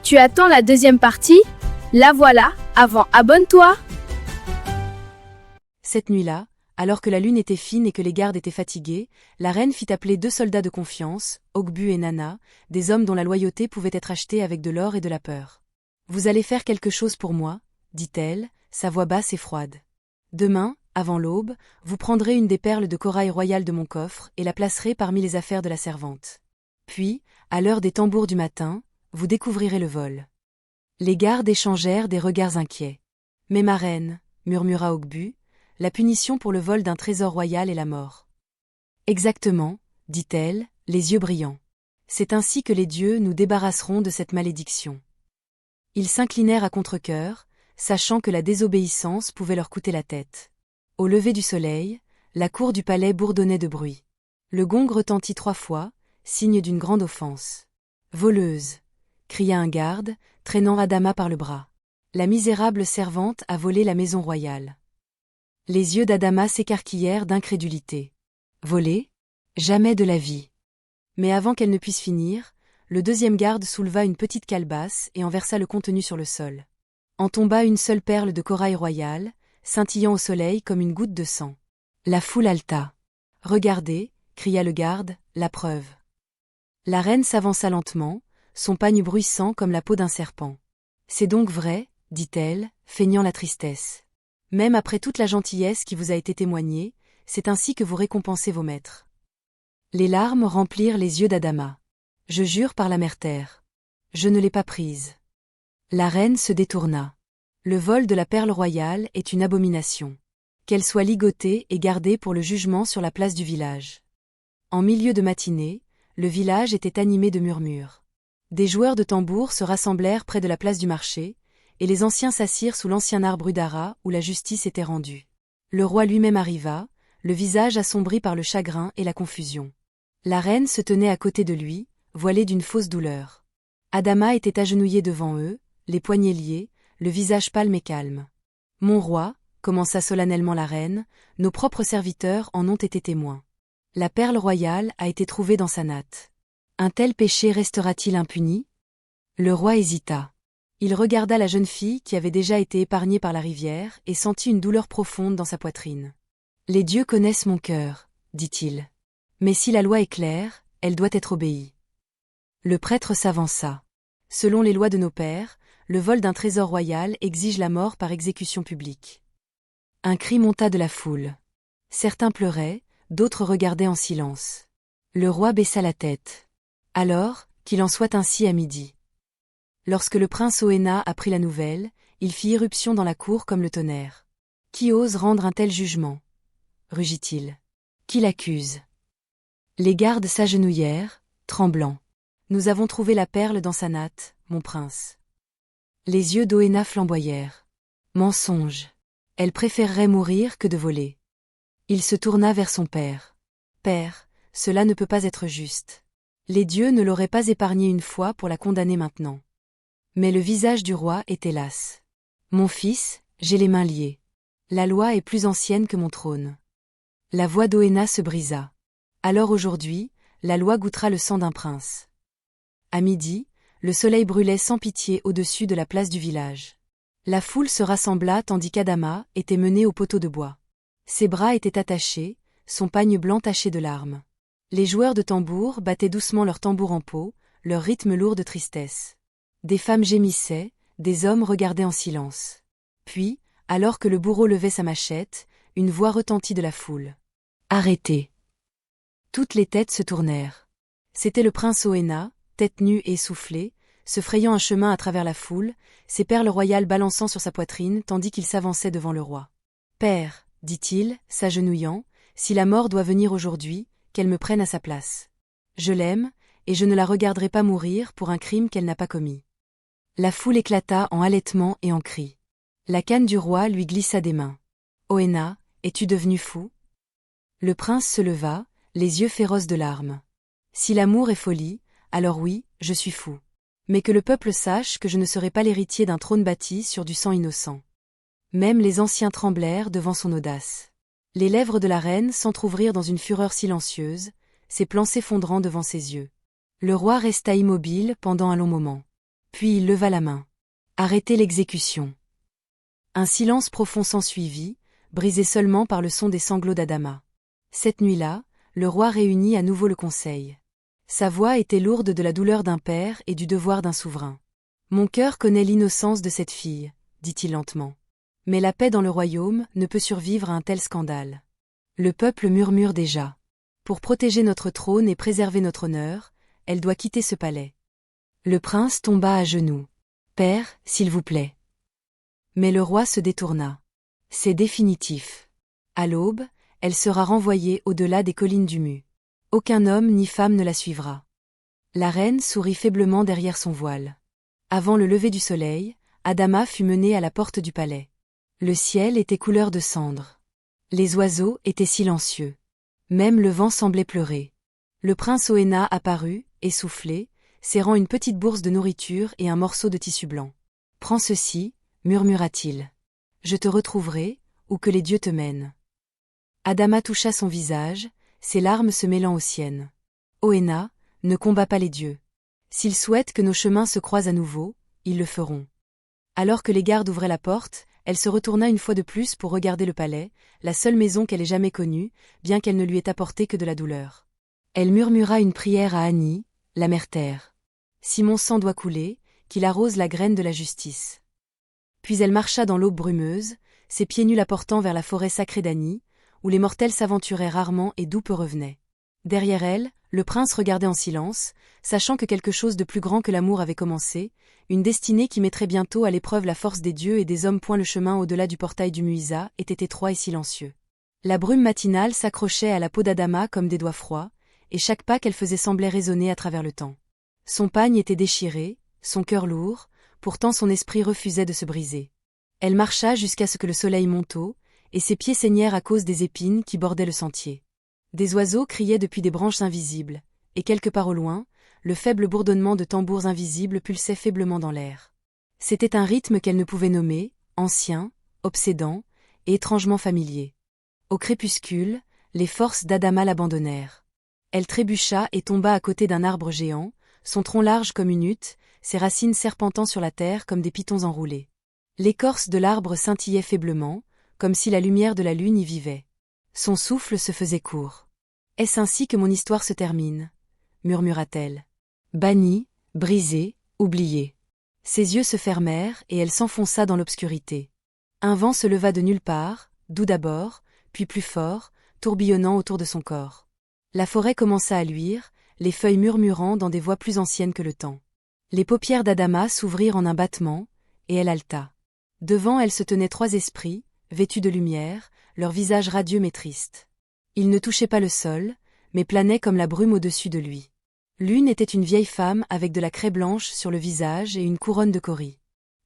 Tu attends la deuxième partie? La voilà, avant abonne-toi! Cette nuit-là, alors que la lune était fine et que les gardes étaient fatigués, la reine fit appeler 2 soldats de confiance, Ogbu et Nana, des hommes dont la loyauté pouvait être achetée avec de l'or et de la peur. « Vous allez faire quelque chose pour moi, » dit-elle, sa voix basse et froide. « Demain, avant l'aube, vous prendrez une des perles de corail royales de mon coffre et la placerez parmi les affaires de la servante. Puis, à l'heure des tambours du matin, vous découvrirez le vol. » Les gardes échangèrent des regards inquiets. « Mais ma reine, » murmura Ogbu, « la punition pour le vol d'un trésor royal est la mort. »« Exactement, » dit-elle, les yeux brillants. « C'est ainsi que les dieux nous débarrasseront de cette malédiction. » Ils s'inclinèrent à contre-cœur, sachant que la désobéissance pouvait leur coûter la tête. Au lever du soleil, la cour du palais bourdonnait de bruit. Le gong retentit 3 fois, signe d'une grande offense. « Voleuse !» cria un garde, traînant Adama par le bras. « La misérable servante a volé la maison royale. » Les yeux d'Adama s'écarquillèrent d'incrédulité. « Voler ? Jamais de la vie !» Mais avant qu'elle ne puisse finir, le deuxième garde souleva une petite calebasse et en versa le contenu sur le sol. En tomba une seule perle de corail royal, scintillant au soleil comme une goutte de sang. La foule haleta. « Regardez !» cria le garde, « la preuve. » La reine s'avança lentement, son pagne bruissant comme la peau d'un serpent. « C'est donc vrai, » dit-elle, feignant la tristesse. « Même après toute la gentillesse qui vous a été témoignée, c'est ainsi que vous récompensez vos maîtres. » Les larmes remplirent les yeux d'Adama. « Je jure par la mère terre. Je ne l'ai pas prise. » La reine se détourna. Le vol de la perle royale est une abomination. Qu'elle soit ligotée et gardée pour le jugement sur la place du village. En milieu de matinée, le village était animé de murmures. Des joueurs de tambours se rassemblèrent près de la place du marché, et les anciens s'assirent sous l'ancien arbre Udara où la justice était rendue. Le roi lui-même arriva, le visage assombri par le chagrin et la confusion. La reine se tenait à côté de lui, voilée d'une fausse douleur. Adama était agenouillé devant eux, les poignets liés, le visage pâle mais calme. « Mon roi, » commença solennellement la reine, « nos propres serviteurs en ont été témoins. La perle royale a été trouvée dans sa natte. Un tel péché restera-t-il impuni ? » Le roi hésita. Il regarda la jeune fille qui avait déjà été épargnée par la rivière et sentit une douleur profonde dans sa poitrine. « Les dieux connaissent mon cœur, » dit-il. « Mais si la loi est claire, elle doit être obéie. » Le prêtre s'avança. « Selon les lois de nos pères, le vol d'un trésor royal exige la mort par exécution publique. » Un cri monta de la foule. Certains pleuraient, d'autres regardaient en silence. Le roi baissa la tête. « Alors, qu'il en soit ainsi à midi. » Lorsque le prince Oena apprit la nouvelle, il fit irruption dans la cour comme le tonnerre. « Qui ose rendre un tel jugement ?» rugit-il. « Qui l'accuse ?» Les gardes s'agenouillèrent, tremblants. « Nous avons trouvé la perle dans sa natte, mon prince. » Les yeux d'Oena flamboyèrent. « Mensonge. Elle préférerait mourir que de voler. » Il se tourna vers son père. « Père, cela ne peut pas être juste. Les dieux ne l'auraient pas épargnée une fois pour la condamner maintenant. » Mais le visage du roi était las. « Mon fils, j'ai les mains liées. La loi est plus ancienne que mon trône. » La voix d'Oena se brisa. « Alors aujourd'hui, la loi goûtera le sang d'un prince. » À midi, le soleil brûlait sans pitié au-dessus de la place du village. La foule se rassembla tandis qu'Adama était mené au poteau de bois. Ses bras étaient attachés, son pagne blanc taché de larmes. Les joueurs de tambour battaient doucement leurs tambours en peau, leur rythme lourd de tristesse. Des femmes gémissaient, des hommes regardaient en silence. Puis, alors que le bourreau levait sa machette, une voix retentit de la foule. « Arrêtez !» Toutes les têtes se tournèrent. C'était le prince Oena, tête nue et essoufflée, se frayant un chemin à travers la foule, ses perles royales balançant sur sa poitrine tandis qu'il s'avançait devant le roi. « Père, » dit-il, s'agenouillant, « si la mort doit venir aujourd'hui, qu'elle me prenne à sa place. Je l'aime, et je ne la regarderai pas mourir pour un crime qu'elle n'a pas commis. » La foule éclata en halètements et en cris. La canne du roi lui glissa des mains. « Oena, es-tu devenu fou ?» Le prince se leva, les yeux féroces de larmes. « Si l'amour est folie, alors oui, je suis fou. Mais que le peuple sache que je ne serai pas l'héritier d'un trône bâti sur du sang innocent. » Même les anciens tremblèrent devant son audace. Les lèvres de la reine s'entr'ouvrirent dans une fureur silencieuse, ses plans s'effondrant devant ses yeux. Le roi resta immobile pendant un long moment. Puis il leva la main. Arrêtez l'exécution. Un silence profond s'ensuivit, brisé seulement par le son des sanglots d'Adama. Cette nuit-là, le roi réunit à nouveau le conseil. Sa voix était lourde de la douleur d'un père et du devoir d'un souverain. Mon cœur connaît l'innocence de cette fille, dit-il lentement. Mais la paix dans le royaume ne peut survivre à un tel scandale. Le peuple murmure déjà. Pour protéger notre trône et préserver notre honneur, elle doit quitter ce palais. Le prince tomba à genoux. Père, s'il vous plaît. Mais le roi se détourna. C'est définitif. À l'aube, elle sera renvoyée au-delà des collines du Mu. Aucun homme ni femme ne la suivra. La reine sourit faiblement derrière son voile. Avant le lever du soleil, Adama fut menée à la porte du palais. Le ciel était couleur de cendre. Les oiseaux étaient silencieux. Même le vent semblait pleurer. Le prince Oena apparut, essoufflé, serrant une petite bourse de nourriture et un morceau de tissu blanc. « Prends ceci, murmura-t-il. Je te retrouverai, où que les dieux te mènent. Adama toucha son visage, ses larmes se mêlant aux siennes. Oena, ne combat pas les dieux. S'ils souhaitent que nos chemins se croisent à nouveau, ils le feront. Alors que les gardes ouvraient la porte, elle se retourna une fois de plus pour regarder le palais, la seule maison qu'elle ait jamais connue, bien qu'elle ne lui ait apporté que de la douleur. Elle murmura une prière à Annie, la mère-terre. Si mon sang doit couler, qu'il arrose la graine de la justice. Puis elle marcha dans l'aube brumeuse, ses pieds nus la portant vers la forêt sacrée d'Annie, où les mortels s'aventuraient rarement et d'où peu revenaient. Derrière elle, le prince regardait en silence, sachant que quelque chose de plus grand que l'amour avait commencé, une destinée qui mettrait bientôt à l'épreuve la force des dieux et des hommes. Le chemin au-delà du portail du Muisa était étroit et silencieux. La brume matinale s'accrochait à la peau d'Adama comme des doigts froids, et chaque pas qu'elle faisait semblait résonner à travers le temps. Son pagne était déchiré, son cœur lourd, pourtant son esprit refusait de se briser. Elle marcha jusqu'à ce que le soleil montât, et ses pieds saignèrent à cause des épines qui bordaient le sentier. Des oiseaux criaient depuis des branches invisibles, et quelque part au loin, le faible bourdonnement de tambours invisibles pulsait faiblement dans l'air. C'était un rythme qu'elle ne pouvait nommer, ancien, obsédant, et étrangement familier. Au crépuscule, les forces d'Adama l'abandonnèrent. Elle trébucha et tomba à côté d'un arbre géant, son tronc large comme une hutte, ses racines serpentant sur la terre comme des pitons enroulés. L'écorce de l'arbre scintillait faiblement, comme si la lumière de la lune y vivait. Son souffle se faisait court. « Est-ce ainsi que mon histoire se termine ?» murmura-t-elle. Bannie, brisée, oubliée. Ses yeux se fermèrent et elle s'enfonça dans l'obscurité. Un vent se leva de nulle part, doux d'abord, puis plus fort, tourbillonnant autour de son corps. La forêt commença à luire, les feuilles murmurant dans des voix plus anciennes que le temps. Les paupières d'Adama s'ouvrirent en un battement, et elle haleta. Devant elle se tenaient trois esprits, vêtus de lumière, leurs visages radieux mais tristes. Ils ne touchaient pas le sol, mais planaient comme la brume au-dessus de lui. L'une était une vieille femme avec de la craie blanche sur le visage et une couronne de cauris.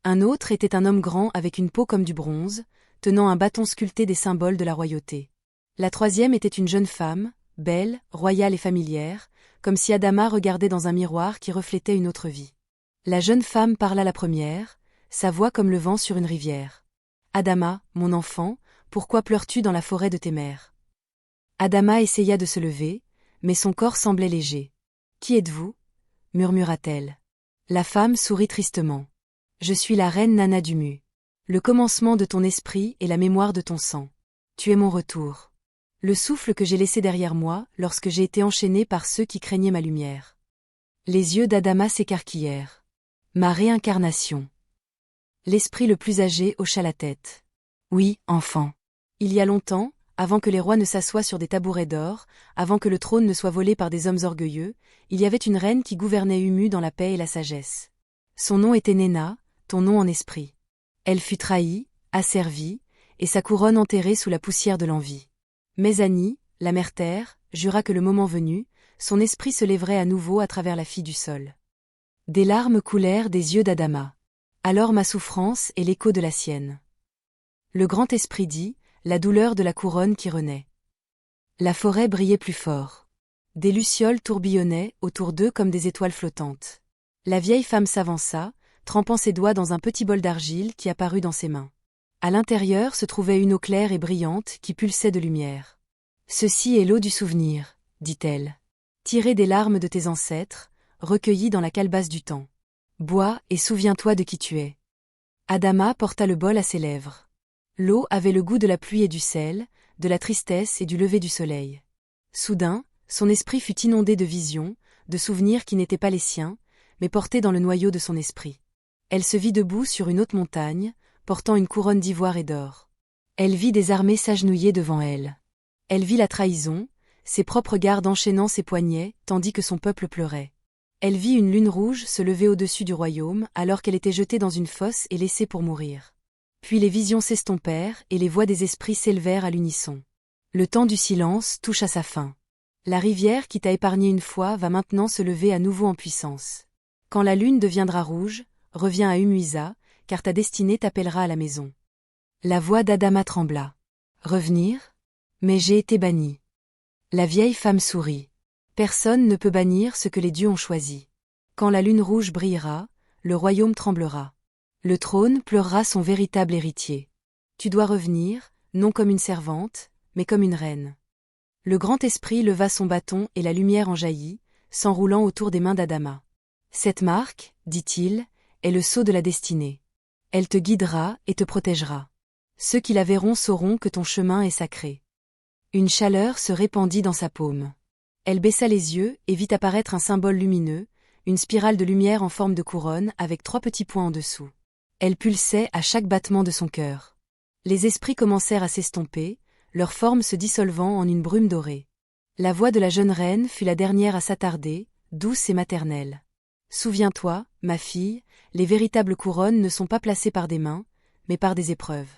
Un autre était un homme grand avec une peau comme du bronze, tenant un bâton sculpté des symboles de la royauté. La troisième était une jeune femme, belle, royale et familière, comme si Adama regardait dans un miroir qui reflétait une autre vie. La jeune femme parla la première, sa voix comme le vent sur une rivière. « Adama, mon enfant, pourquoi pleures-tu dans la forêt de tes mères ?» Adama essaya de se lever, mais son corps semblait léger. « Qui êtes-vous » murmura-t-elle. La femme sourit tristement. « Je suis la reine Nana du Mu. Le commencement de ton esprit et la mémoire de ton sang. Tu es mon retour. Le souffle que j'ai laissé derrière moi lorsque j'ai été enchaînée par ceux qui craignaient ma lumière. » Les yeux d'Adama s'écarquillèrent. « Ma réincarnation. » L'esprit le plus âgé hocha la tête. « Oui, enfant. Il y a longtemps, avant que les rois ne s'assoient sur des tabourets d'or, avant que le trône ne soit volé par des hommes orgueilleux, il y avait une reine qui gouvernait Umu dans la paix et la sagesse. Son nom était Nena, ton nom en esprit. Elle fut trahie, asservie, et sa couronne enterrée sous la poussière de l'envie. Mais Annie, la mère-terre, jura que le moment venu, son esprit se lèverait à nouveau à travers la fille du sol. Des larmes coulèrent des yeux d'Adama. Alors ma souffrance est l'écho de la sienne. Le grand esprit dit, la douleur de la couronne qui renaît. La forêt brillait plus fort. Des lucioles tourbillonnaient autour d'eux comme des étoiles flottantes. La vieille femme s'avança, trempant ses doigts dans un petit bol d'argile qui apparut dans ses mains. À l'intérieur se trouvait une eau claire et brillante qui pulsait de lumière. « Ceci est l'eau du souvenir, » dit-elle. « Tirée des larmes de tes ancêtres, recueillie dans la calebasse du temps. Bois et souviens-toi de qui tu es. Adama porta le bol à ses lèvres. L'eau avait le goût de la pluie et du sel, de la tristesse et du lever du soleil. Soudain, son esprit fut inondé de visions, de souvenirs qui n'étaient pas les siens, mais portés dans le noyau de son esprit. Elle se vit debout sur une haute montagne, portant une couronne d'ivoire et d'or. Elle vit des armées s'agenouiller devant elle. Elle vit la trahison, ses propres gardes enchaînant ses poignets, tandis que son peuple pleurait. Elle vit une lune rouge se lever au-dessus du royaume, alors qu'elle était jetée dans une fosse et laissée pour mourir. Puis les visions s'estompèrent et les voix des esprits s'élevèrent à l'unisson. Le temps du silence touche à sa fin. La rivière qui t'a épargné une fois va maintenant se lever à nouveau en puissance. Quand la lune deviendra rouge, reviens à Umuisa, car ta destinée t'appellera à la maison. La voix d'Adama trembla. Revenir? Mais j'ai été bannie. La vieille femme sourit. Personne ne peut bannir ce que les dieux ont choisi. Quand la lune rouge brillera, le royaume tremblera. Le trône pleurera son véritable héritier. Tu dois revenir, non comme une servante, mais comme une reine. Le grand esprit leva son bâton et la lumière en jaillit, s'enroulant autour des mains d'Adama. Cette marque, dit-il, est le sceau de la destinée. Elle te guidera et te protégera. Ceux qui la verront sauront que ton chemin est sacré. Une chaleur se répandit dans sa paume. Elle baissa les yeux et vit apparaître un symbole lumineux, une spirale de lumière en forme de couronne avec 3 petits points en dessous. Elle pulsait à chaque battement de son cœur. Les esprits commencèrent à s'estomper, leur forme se dissolvant en une brume dorée. La voix de la jeune reine fut la dernière à s'attarder, douce et maternelle. Souviens-toi, ma fille, les véritables couronnes ne sont pas placées par des mains, mais par des épreuves.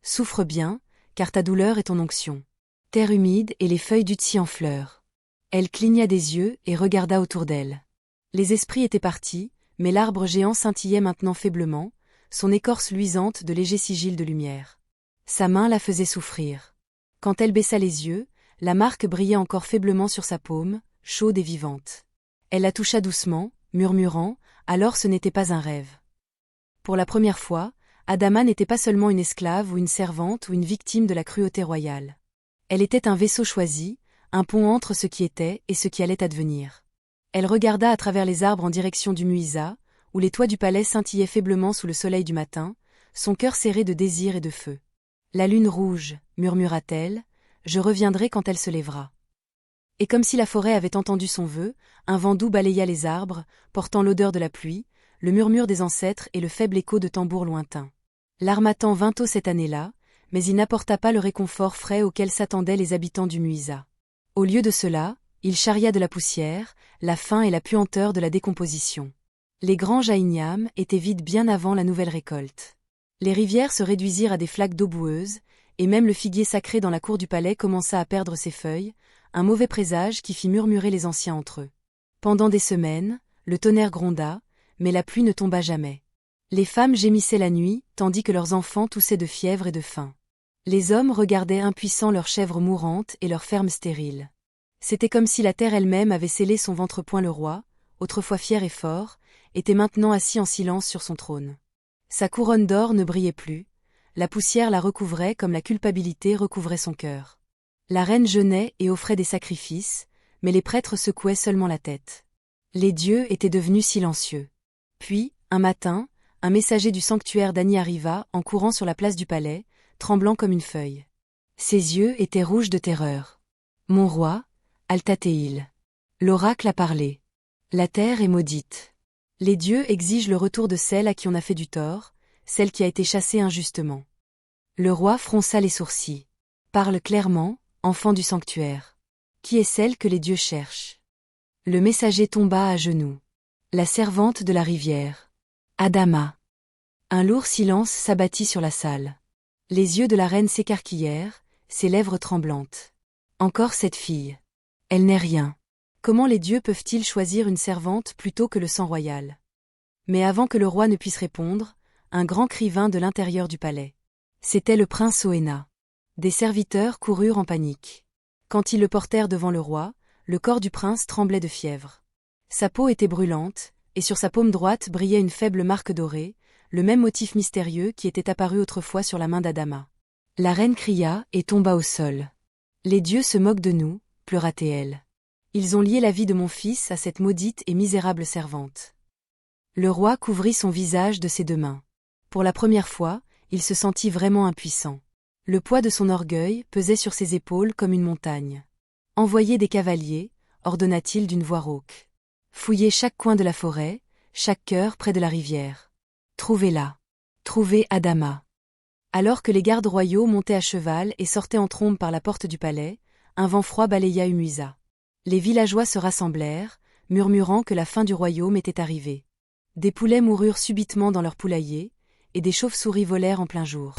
Souffre bien, car ta douleur est ton onction. Terre humide et les feuilles d'Utsi en fleurs. Elle cligna des yeux et regarda autour d'elle. Les esprits étaient partis, mais l'arbre géant scintillait maintenant faiblement, son écorce luisante de légers sigils de lumière. Sa main la faisait souffrir. Quand elle baissa les yeux, la marque brillait encore faiblement sur sa paume, chaude et vivante. Elle la toucha doucement, murmurant, alors ce n'était pas un rêve. Pour la première fois, Adama n'était pas seulement une esclave ou une servante ou une victime de la cruauté royale. Elle était un vaisseau choisi, un pont entre ce qui était et ce qui allait advenir. Elle regarda à travers les arbres en direction du Muisa, où les toits du palais scintillaient faiblement sous le soleil du matin, son cœur serré de désir et de feu. La lune rouge, murmura-t-elle, je reviendrai quand elle se lèvera. Et comme si la forêt avait entendu son vœu, un vent doux balaya les arbres, portant l'odeur de la pluie, le murmure des ancêtres et le faible écho de tambours lointains. L'harmattan vint tôt cette année-là, mais il n'apporta pas le réconfort frais auquel s'attendaient les habitants du Muisa. Au lieu de cela, il charria de la poussière, la faim et la puanteur de la décomposition. Les granges à Ignam étaient vides bien avant la nouvelle récolte. Les rivières se réduisirent à des flaques d'eau boueuse, et même le figuier sacré dans la cour du palais commença à perdre ses feuilles, un mauvais présage qui fit murmurer les anciens entre eux. Pendant des semaines, le tonnerre gronda, mais la pluie ne tomba jamais. Les femmes gémissaient la nuit, tandis que leurs enfants toussaient de fièvre et de faim. Les hommes regardaient impuissants leurs chèvres mourantes et leurs fermes stériles. C'était comme si la terre elle-même avait scellé son ventre-point. Le roi, autrefois fier et fort, était maintenant assis en silence sur son trône. Sa couronne d'or ne brillait plus, la poussière la recouvrait comme la culpabilité recouvrait son cœur. La reine jeûnait et offrait des sacrifices, mais les prêtres secouaient seulement la tête. Les dieux étaient devenus silencieux. Puis, un matin, un messager du sanctuaire d'Ani arriva en courant sur la place du palais, tremblant comme une feuille. Ses yeux étaient rouges de terreur. « Mon roi, Altatéil. L'oracle a parlé. La terre est maudite. Les dieux exigent le retour de celle à qui on a fait du tort, celle qui a été chassée injustement. » Le roi fronça les sourcils. « Parle clairement, enfant du sanctuaire. Qui est celle que les dieux cherchent ?» Le messager tomba à genoux. La servante de la rivière. Adama. Un lourd silence s'abattit sur la salle. Les yeux de la reine s'écarquillèrent, ses lèvres tremblantes. Encore cette fille. Elle n'est rien. Comment les dieux peuvent-ils choisir une servante plutôt que le sang royal? Mais avant que le roi ne puisse répondre, un grand cri vint de l'intérieur du palais. C'était le prince Oena. Des serviteurs coururent en panique. Quand ils le portèrent devant le roi, le corps du prince tremblait de fièvre. Sa peau était brûlante, et sur sa paume droite brillait une faible marque dorée, le même motif mystérieux qui était apparu autrefois sur la main d'Adama. La reine cria et tomba au sol. « Les dieux se moquent de nous, pleura-t-elle. Ils ont lié la vie de mon fils à cette maudite et misérable servante. » Le roi couvrit son visage de ses deux mains. Pour la première fois, il se sentit vraiment impuissant. Le poids de son orgueil pesait sur ses épaules comme une montagne. « Envoyez des cavaliers », ordonna-t-il d'une voix rauque. « Fouillez chaque coin de la forêt, chaque cœur près de la rivière. Trouvez-la. Trouvez Adama. » Alors que les gardes royaux montaient à cheval et sortaient en trombe par la porte du palais, un vent froid balaya Umuza. Les villageois se rassemblèrent, murmurant que la fin du royaume était arrivée. Des poulets moururent subitement dans leur poulailler, et des chauves-souris volèrent en plein jour.